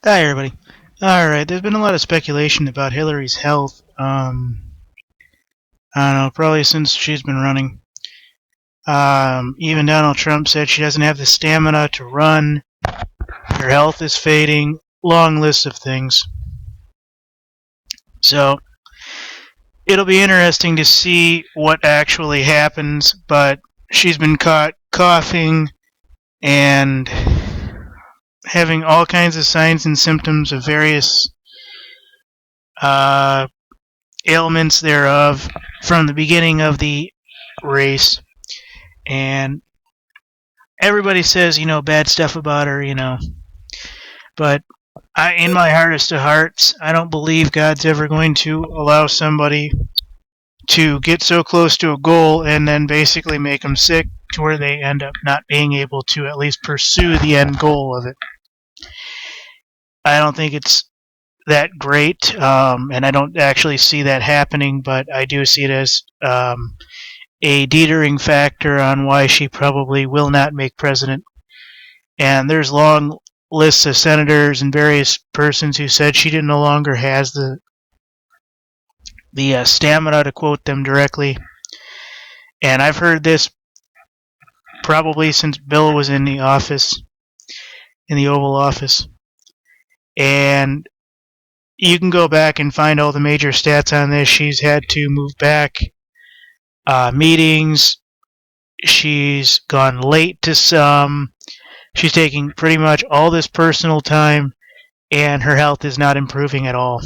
Hi, everybody. All right, there's been a lot of speculation about Hillary's health. I don't know, probably since she's been running. Even Donald Trump said she doesn't have the stamina to run. Her health is fading. Long list of things. So it'll be interesting to see what actually happens. But she's been caught coughing and having all kinds of signs and symptoms of various uh, ailments thereof from the beginning of the race. And everybody says, bad stuff about her, but in my hardest of hearts, I don't believe God's ever going to allow somebody to get so close to a goal and then basically make them sick to where they end up not being able to at least pursue the end goal of it. I don't think it's that great, and I don't actually see that happening, but I do see it as a deterring factor on why she probably will not make president. And there's long lists of senators and various persons who said she no longer has the stamina to quote them directly. And I've heard this probably since Bill was in the office, in the Oval Office. And you can go back and find all the major stats on this. She's had to move back meetings. She's gone late to some. She's taking pretty much all this personal time, and her health is not improving at all.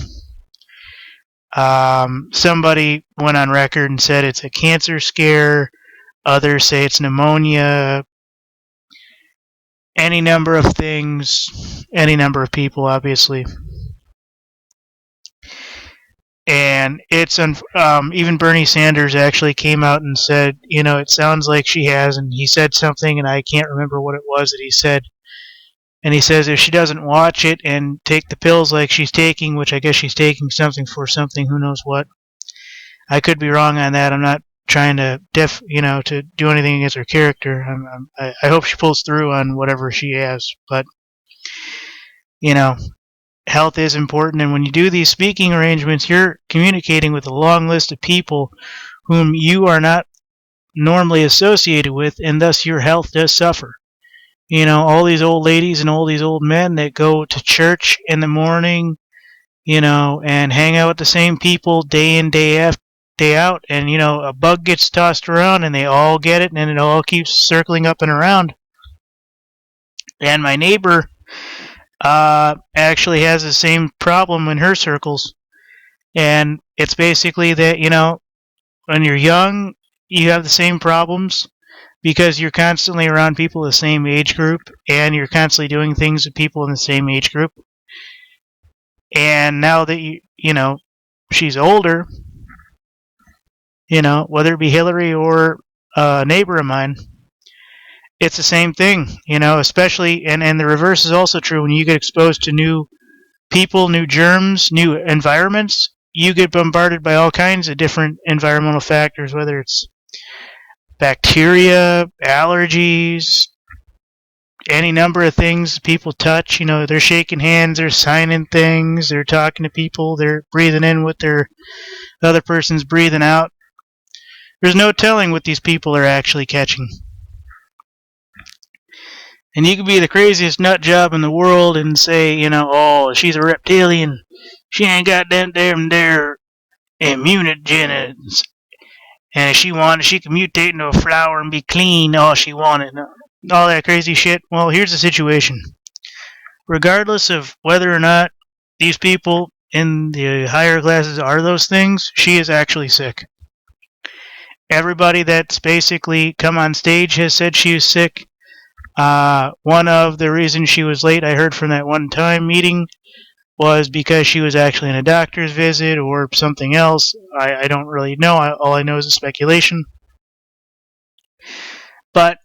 Somebody went on record and said it's a cancer scare. Others say it's pneumonia. Any number of things, any number of people, obviously. And it's even Bernie Sanders actually came out and said, it sounds like she has, and he said something, and I can't remember what it was that he said. And he says if she doesn't watch it and take the pills like she's taking, which I guess she's taking something for something, who knows what. I could be wrong on that. I'm not trying to to do anything against her character. I hope she pulls through on whatever she has, but health is important, and when you do these speaking arrangements, you're communicating with a long list of people whom you are not normally associated with, and thus your health does suffer. All these old ladies and all these old men that go to church in the morning, and hang out with the same people day in, day out, and a bug gets tossed around and they all get it, and it all keeps circling up and around. And my neighbor actually has the same problem in her circles, and it's basically that when you're young, you have the same problems because you're constantly around people of the same age group, and you're constantly doing things with people in the same age group. And now that she's older, whether it be Hillary or a neighbor of mine, it's the same thing, especially, and the reverse is also true. When you get exposed to new people, new germs, new environments, you get bombarded by all kinds of different environmental factors, whether it's bacteria, allergies, any number of things people touch. They're shaking hands, they're signing things, they're talking to people, they're breathing in what the other person's breathing out. There's no telling what these people are actually catching. And you could be the craziest nut job in the world and say, oh, she's a reptilian. She ain't got them there immunogens. And if she wanted, she could mutate into a flower and be clean all she wanted. All that crazy shit. Well, here's the situation. Regardless of whether or not these people in the higher classes are those things, she is actually sick. Everybody that's basically come on stage has said she was sick. One of the reasons she was late, I heard from that one time meeting, was because she was actually in a doctor's visit or something else. I don't really know. All I know is a speculation. But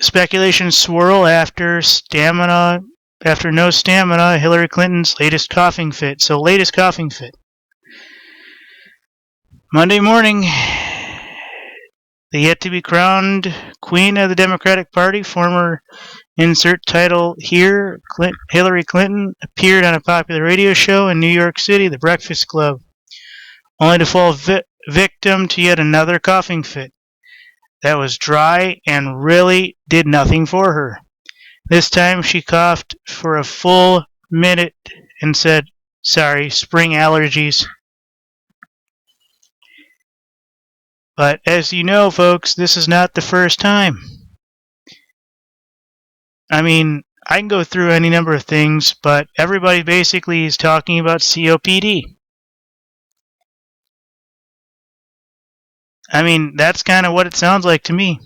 speculations swirl after no stamina, Hillary Clinton's latest coughing fit. So, latest coughing fit. Monday morning, the yet-to-be-crowned queen of the Democratic Party, former Insert title here. Hillary Clinton appeared on a popular radio show in New York City, The Breakfast Club, only to fall victim to yet another coughing fit that was dry and really did nothing for her. This time she coughed for a full minute and said, "Sorry, spring allergies." But as you know, folks, this is not the first time. I mean, I can go through any number of things, but everybody basically is talking about COPD. I mean, that's kind of what it sounds like to me.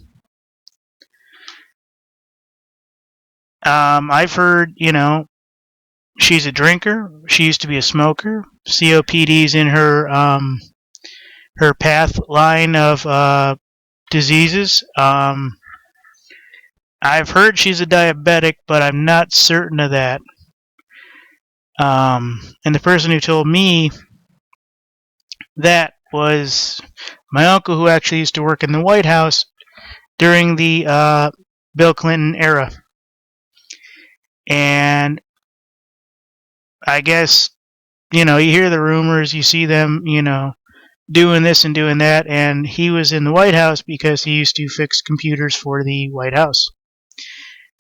I've heard, she's a drinker. She used to be a smoker. COPD's in her path line of diseases. I've heard she's a diabetic, but I'm not certain of that. And the person who told me that was my uncle, who actually used to work in the White House during the Bill Clinton era. And I guess, you hear the rumors, you see them, doing this and doing that, and he was in the White House because he used to fix computers for the White House.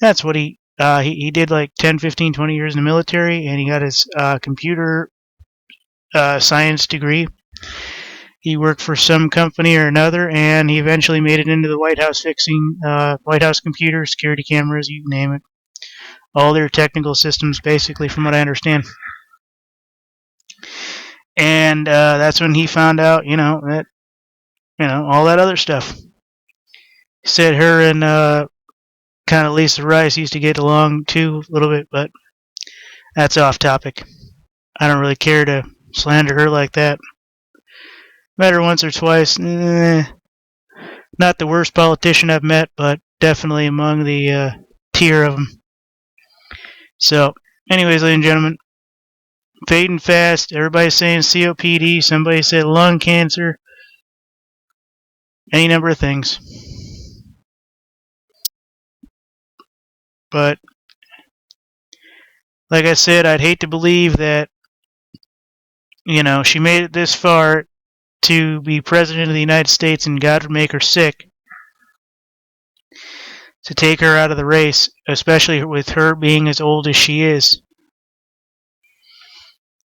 That's what he did, like 10, 15, 20 years in the military, and he got his computer science degree. He worked for some company or another, and he eventually made it into the White House, fixing White House computers, security cameras, you name it. All their technical systems, basically, from what I understand. And that's when he found out, that, all that other stuff. He said her and kind of Lisa Rice used to get along too a little bit, but that's off topic. I don't really care to slander her like that. Met her once or twice. Not the worst politician I've met, but definitely among the tier of them. So, anyways, ladies and gentlemen, fading fast. Everybody's saying COPD. Somebody said lung cancer. Any number of things. But, like I said, I'd hate to believe that, she made it this far to be president of the United States and God would make her sick to take her out of the race, especially with her being as old as she is.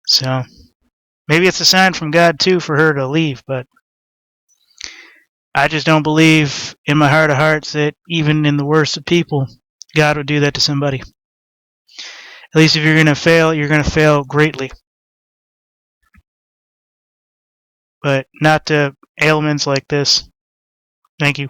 So, maybe it's a sign from God, too, for her to leave, but I just don't believe in my heart of hearts that even in the worst of people, God would do that to somebody. At least if you're going to fail, you're going to fail greatly. But not to ailments like this. Thank you.